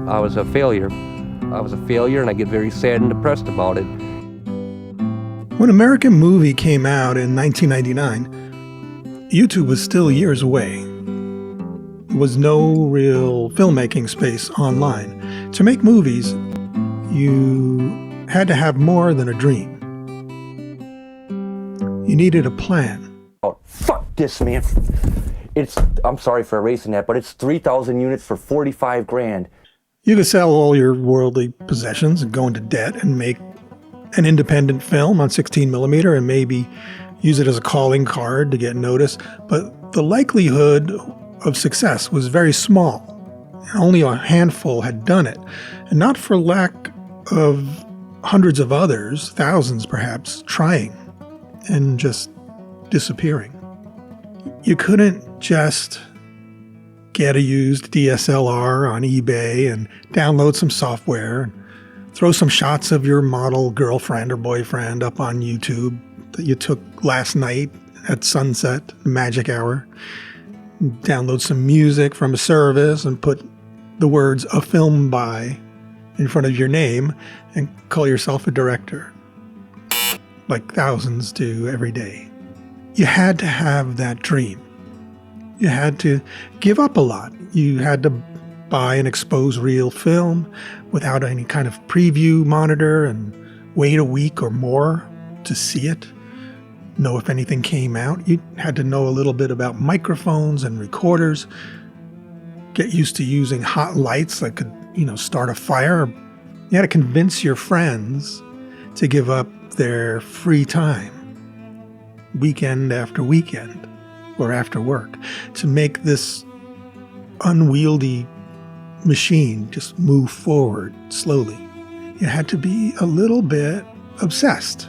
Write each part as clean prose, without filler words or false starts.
I was a failure. I was a failure, and I get very sad and depressed about it. When American Movie came out in 1999, YouTube was still years away. There was no real filmmaking space online. To make movies, you had to have more than a dream. You needed a plan. Oh, fuck this, man. I'm sorry for erasing that, but it's 3,000 units for 45 grand. You could sell all your worldly possessions and go into debt and make an independent film on 16 millimeter and maybe use it as a calling card to get noticed. But the likelihood of success was very small. Only a handful had done it, and not for lack of hundreds of others, thousands perhaps, trying and just disappearing. You couldn't just get a used DSLR on eBay and download some software and throw some shots of your model girlfriend or boyfriend up on YouTube that you took last night at sunset, magic hour. Download some music from a service and put the words "a film by" in front of your name and call yourself a director, like thousands do every day. You had to have that dream. You had to give up a lot. You had to buy and expose reel film without any kind of preview monitor and wait a week or more to see it, know if anything came out. You had to know a little bit about microphones and recorders, get used to using hot lights that could, start a fire. You had to convince your friends to give up their free time, weekend after weekend, or after work, to make this unwieldy machine just move forward slowly. You had to be a little bit obsessed,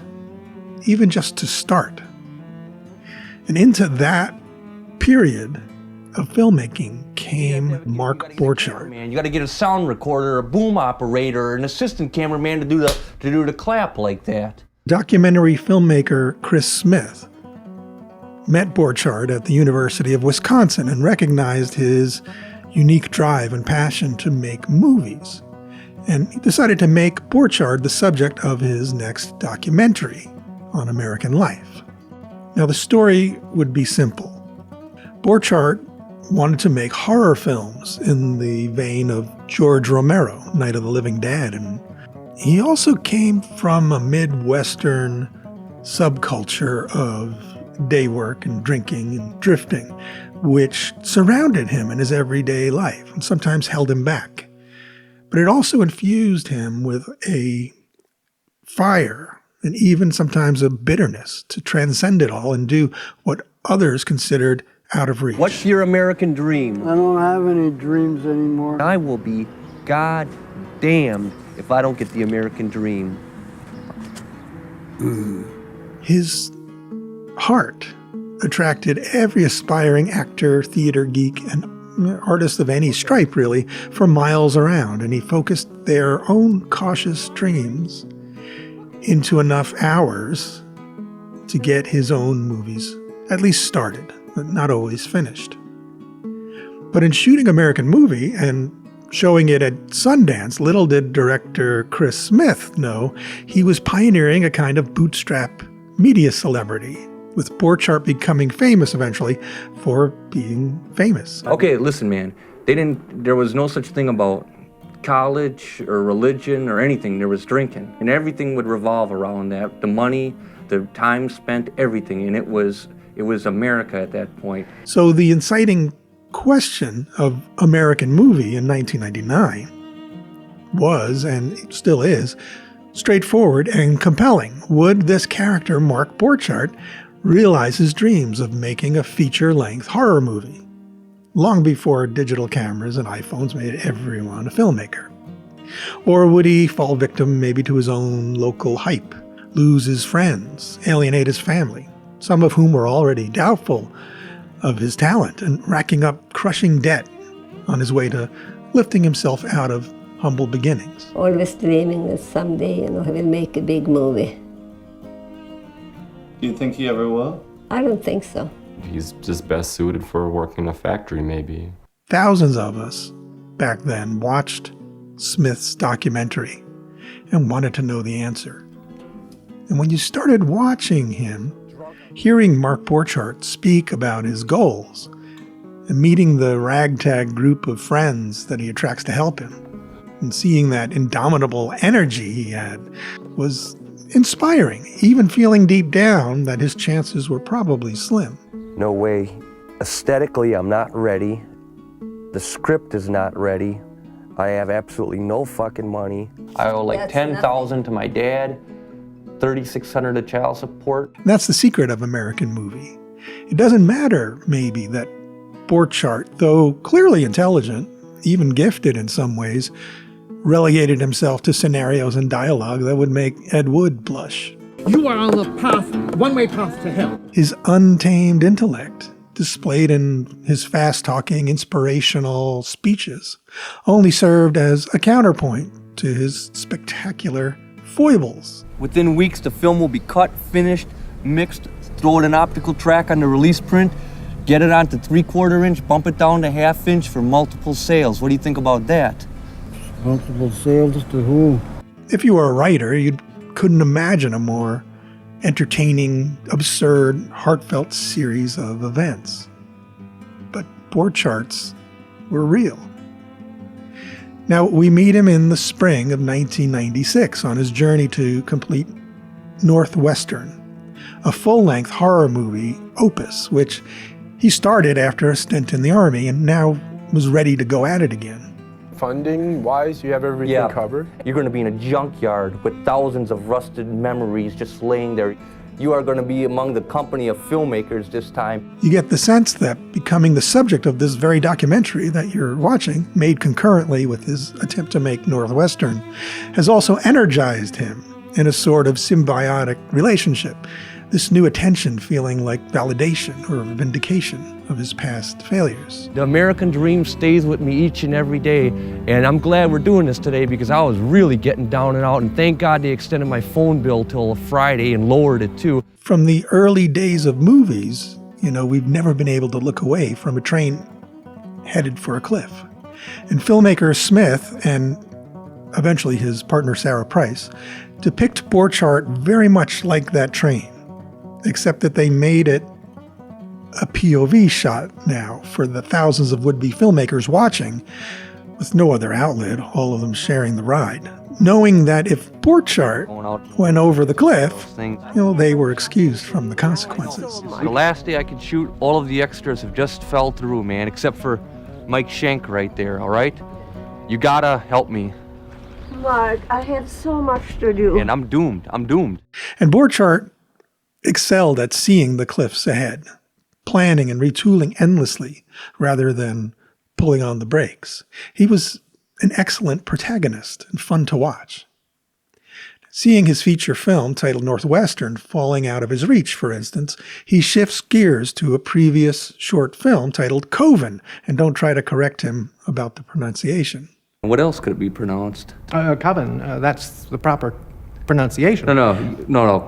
even just to start. And into that period of filmmaking came Mark Borchardt. Man, you got to get a sound recorder, a boom operator, an assistant cameraman to do the clap like that. Documentary filmmaker Chris Smith met Borchardt at the University of Wisconsin and recognized his unique drive and passion to make movies. And he decided to make Borchardt the subject of his next documentary on American life. Now, the story would be simple. Borchardt wanted to make horror films in the vein of George Romero, Night of the Living Dead. And he also came from a Midwestern subculture of day work and drinking and drifting, which surrounded him in his everyday life and sometimes held him back. But it also infused him with a fire and even sometimes a bitterness to transcend it all and do what others considered out of reach. What's your American dream? I don't have any dreams anymore. I will be goddamned if I don't get the American dream. His heart attracted every aspiring actor, theater geek, and artist of any stripe, really, for miles around, and he focused their own cautious dreams into enough hours to get his own movies at least started, but not always finished. But in shooting American Movie and showing it at Sundance, little did director Chris Smith know he was pioneering a kind of bootstrap media celebrity, with Borchardt becoming famous eventually for being famous. Okay, listen, man. There was no such thing about college or religion or anything. There was drinking, and everything would revolve around that. The money, the time spent, everything, and it was America at that point. So the inciting question of American Movie in 1999 was, and still is, straightforward and compelling. Would this character, Mark Borchardt, realize his dreams of making a feature-length horror movie, long before digital cameras and iPhones made everyone a filmmaker? Or would he fall victim maybe to his own local hype, lose his friends, alienate his family, some of whom were already doubtful of his talent, and racking up crushing debt on his way to lifting himself out of humble beginnings? Always dreaming that someday, he will make a big movie. Do you think he ever will? I don't think so. He's just best suited for working in a factory, maybe. Thousands of us back then watched Smith's documentary and wanted to know the answer. And when you started watching him, hearing Mark Borchardt speak about his goals, and meeting the ragtag group of friends that he attracts to help him, and seeing that indomitable energy he had was inspiring, even feeling deep down that his chances were probably slim. No way. Aesthetically, I'm not ready. The script is not ready. I have absolutely no fucking money. I owe like That's $10,000 to my dad, $3,600 to child support. That's the secret of American movie. It doesn't matter, maybe, that Borchardt, though clearly intelligent, even gifted in some ways, relegated himself to scenarios and dialogue that would make Ed Wood blush. You are on the path, one-way path to hell. His untamed intellect, displayed in his fast-talking, inspirational speeches, only served as a counterpoint to his spectacular foibles. Within weeks, the film will be cut, finished, mixed, throw it in optical track on the release print, get it onto 3/4 inch, bump it down to 1/2 inch for multiple sales. What do you think about that? Multiple sales to who? If you were a writer, you couldn't imagine a more entertaining, absurd, heartfelt series of events. But Borchardt's were real. Now, we meet him in the spring of 1996 on his journey to complete Northwestern, a full-length horror movie opus, which he started after a stint in the Army and now was ready to go at it again. Funding-wise, you have everything covered? You're going to be in a junkyard with thousands of rusted memories just laying there. You are going to be among the company of filmmakers this time. You get the sense that becoming the subject of this very documentary that you're watching, made concurrently with his attempt to make Northwestern, has also energized him in a sort of symbiotic relationship. This new attention feeling like validation or vindication of his past failures. The American dream stays with me each and every day, and I'm glad we're doing this today because I was really getting down and out, and thank God they extended my phone bill till Friday and lowered it too. From the early days of movies, we've never been able to look away from a train headed for a cliff. And filmmaker Smith, and eventually his partner Sarah Price, depict Borchardt very much like that train, except that they made it a POV shot now for the thousands of would-be filmmakers watching, with no other outlet, all of them sharing the ride, knowing that if Borchardt went over the cliff, they were excused from the consequences. The last day I could shoot, all of the extras have just fell through, man, except for Mike Schenk right there, all right? You gotta help me. Mark, I have so much to do. And I'm doomed. And Borchardt excelled at seeing the cliffs ahead, planning and retooling endlessly rather than pulling on the brakes. He was an excellent protagonist and fun to watch. Seeing his feature film titled Northwestern falling out of his reach, for instance, he shifts gears to a previous short film titled Coven, and don't try to correct him about the pronunciation. What else could it be pronounced? Coven, that's the proper pronunciation. No.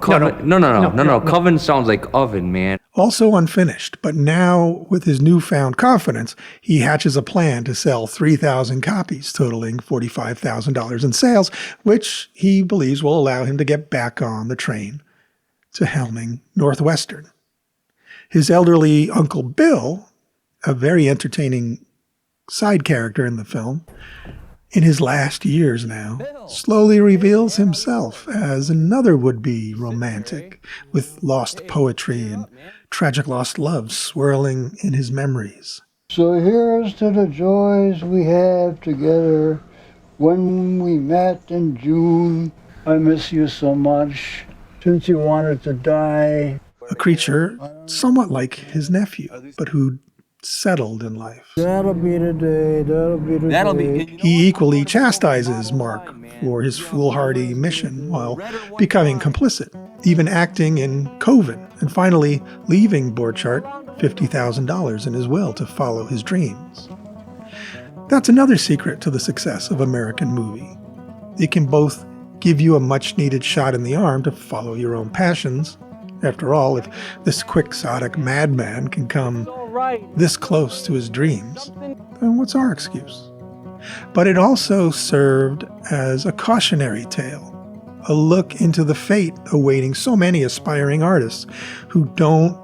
Coven, no. Coven sounds like oven, man. Also unfinished, but now with his newfound confidence, he hatches a plan to sell 3,000 copies, totaling $45,000 in sales, which he believes will allow him to get back on the train to helming Northwestern. His elderly Uncle Bill, a very entertaining side character in the film, in his last years now, slowly reveals himself as another would-be romantic with lost poetry and tragic lost love swirling in his memories. So here's to the joys we have together when we met in June. I miss you so much since you wanted to die. A creature somewhat like his nephew, but who settled in life. That'll be the day, that'll be the day. He equally chastises Mark for his foolhardy mission while becoming complicit, even acting in Coven, and finally leaving Borchardt $50,000 in his will to follow his dreams. That's another secret to the success of American movie. It can both give you a much-needed shot in the arm to follow your own passions. After all, if this quixotic madman can come this close to his dreams, then what's our excuse? But it also served as a cautionary tale, a look into the fate awaiting so many aspiring artists who don't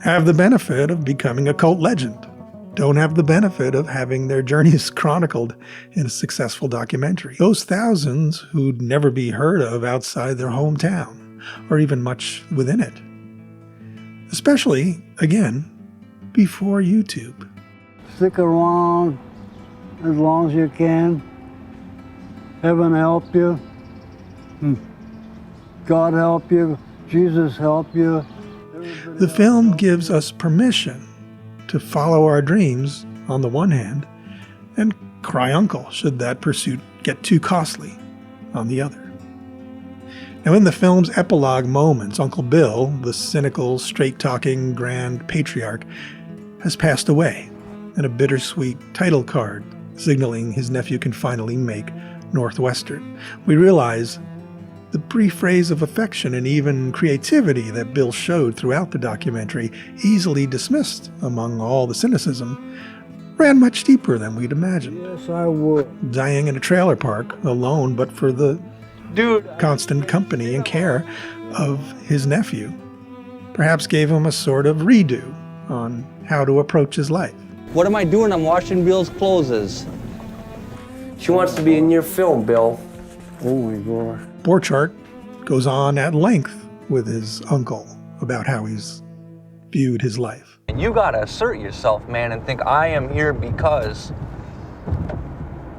have the benefit of becoming a cult legend, don't have the benefit of having their journeys chronicled in a successful documentary. Those thousands who'd never be heard of outside their hometown, or even much within it. Especially, again, before YouTube. Stick around as long as you can. Heaven help you. God help you. Jesus help you. The film gives us permission to follow our dreams on the one hand, and cry uncle should that pursuit get too costly on the other. Now, in the film's epilogue moments, Uncle Bill, the cynical, straight-talking grand patriarch, has passed away, and a bittersweet title card signaling his nephew can finally make Northwestern. We realize the brief phrase of affection and even creativity that Bill showed throughout the documentary, easily dismissed among all the cynicism, ran much deeper than we'd imagined. Yes, I would. Dying in a trailer park, alone, but for the constant company and care of his nephew, perhaps gave him a sort of redo on how to approach his life. What am I doing? I'm washing Bill's clothes. She wants to be in your film, Bill. Oh my God. Borchardt goes on at length with his uncle about how he's viewed his life. And you gotta assert yourself, man, and think I am here because.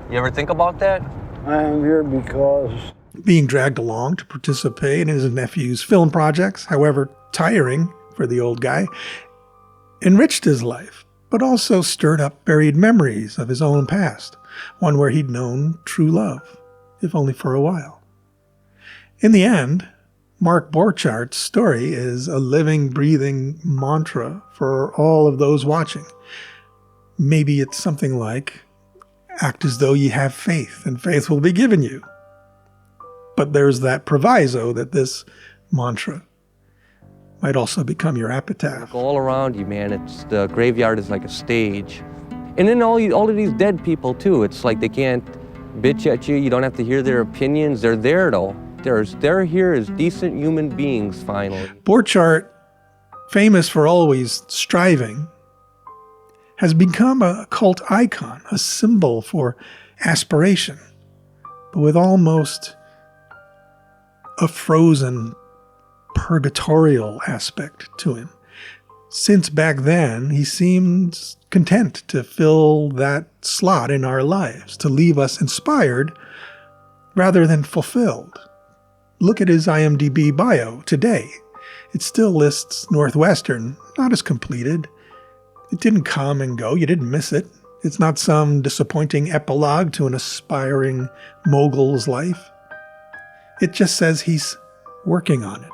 You ever think about that? I am here because Being dragged along to participate in his nephew's film projects, however tiring for the old guy, enriched his life, but also stirred up buried memories of his own past, one where he'd known true love, if only for a while. In the end, Mark Borchardt's story is a living, breathing mantra for all of those watching. Maybe it's something like, act as though ye have faith, and faith will be given you. But there's that proviso that this mantra might also become your epitaph. All around you, man, it's the graveyard is like a stage. And then all of these dead people, too. It's like they can't bitch at you. You don't have to hear their opinions. They're there, though. They're here as decent human beings, finally. Borchardt, famous for always striving, has become a cult icon, a symbol for aspiration, but with almost a frozen, purgatorial aspect to him. Since back then, he seems content to fill that slot in our lives, to leave us inspired rather than fulfilled. Look at his IMDb bio today. It still lists Northwestern, not as completed. It didn't come and go. You didn't miss it. It's not some disappointing epilogue to an aspiring mogul's life. It just says he's working on it.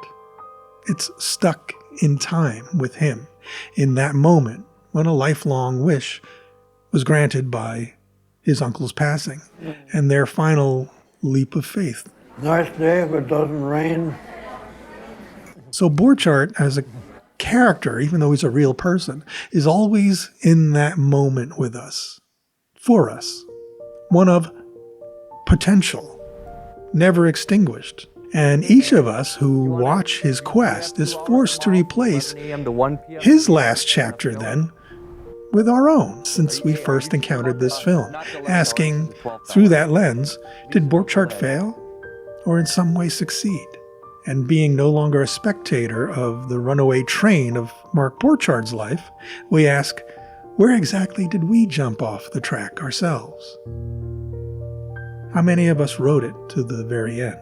It's stuck in time with him in that moment when a lifelong wish was granted by his uncle's passing and their final leap of faith. nice day if it doesn't rain. So Borchardt, as a character, even though he's a real person, is always in that moment with us, for us. One of potential, never extinguished. And each of us who watch his quest is forced to replace his last chapter then with our own, since we first encountered this film, asking, through that lens, did Borchardt fail or in some way succeed? And being no longer a spectator of the runaway train of Mark Borchardt's life, we ask, where exactly did we jump off the track ourselves? How many of us rode it to the very end?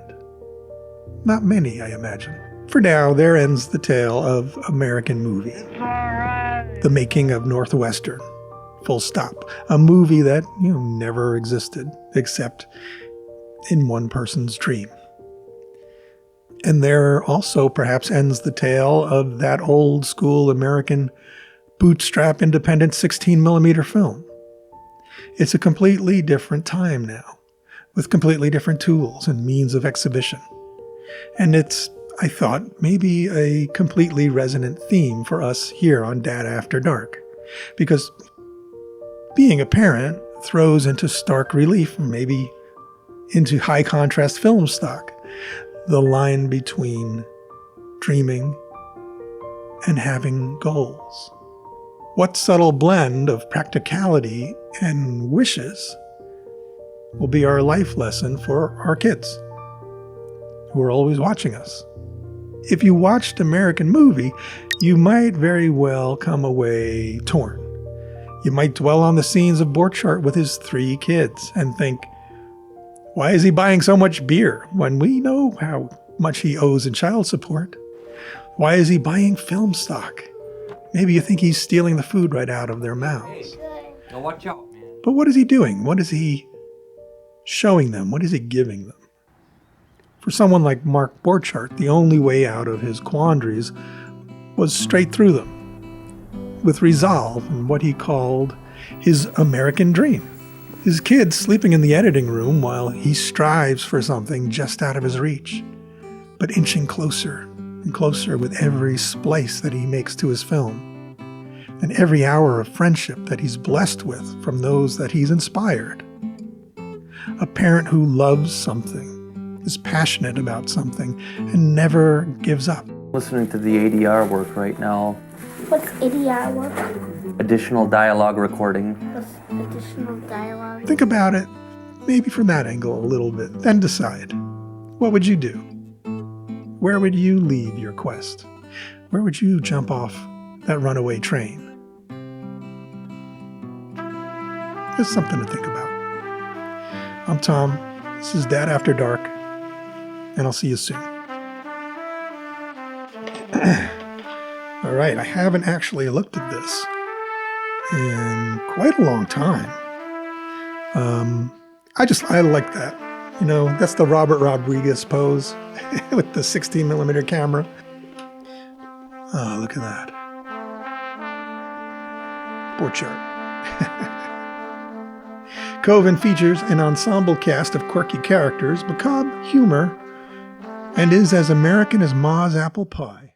Not many, I imagine. For now, there ends the tale of American movie. The making of Northwestern. Full stop. A movie that, never existed, except in one person's dream. And there also perhaps ends the tale of that old school American bootstrap independent 16mm film. It's a completely different time now, with completely different tools and means of exhibition. And it's, I thought, maybe a completely resonant theme for us here on Dad After Dark. Because being a parent, throws into stark relief, maybe into high contrast film stock, the line between dreaming and having goals. What subtle blend of practicality and wishes will be our life lesson for our kids who are always watching us? If you watched American Movie, you might very well come away torn. You might dwell on the scenes of Borchardt with his 3 kids and think, why is he buying so much beer when we know how much he owes in child support? Why is he buying film stock? Maybe you think he's stealing the food right out of their mouths. Now watch out, man. But what is he doing? What is he showing them? What is he giving them? For someone like Mark Borchardt, the only way out of his quandaries was straight through them, with resolve and what he called his American dream. His kids sleeping in the editing room while he strives for something just out of his reach, but inching closer and closer with every splice that he makes to his film, and every hour of friendship that he's blessed with from those that he's inspired. A parent who loves something, is passionate about something, and never gives up. Listening to the ADR work right now. What's ADR work? Additional dialogue recording. What's additional dialogue? Think about it, maybe from that angle a little bit, then decide. What would you do? Where would you leave your quest? Where would you jump off that runaway train? There's something to think about. I'm Tom. This is Dad After Dark, and I'll see you soon. All right, I haven't actually looked at this in quite a long time. I like that. You know, that's the Robert Rodriguez pose with the 16mm camera. Oh, look at that. Borchardt. Coven features an ensemble cast of quirky characters, macabre humor, and is as American as Ma's apple pie.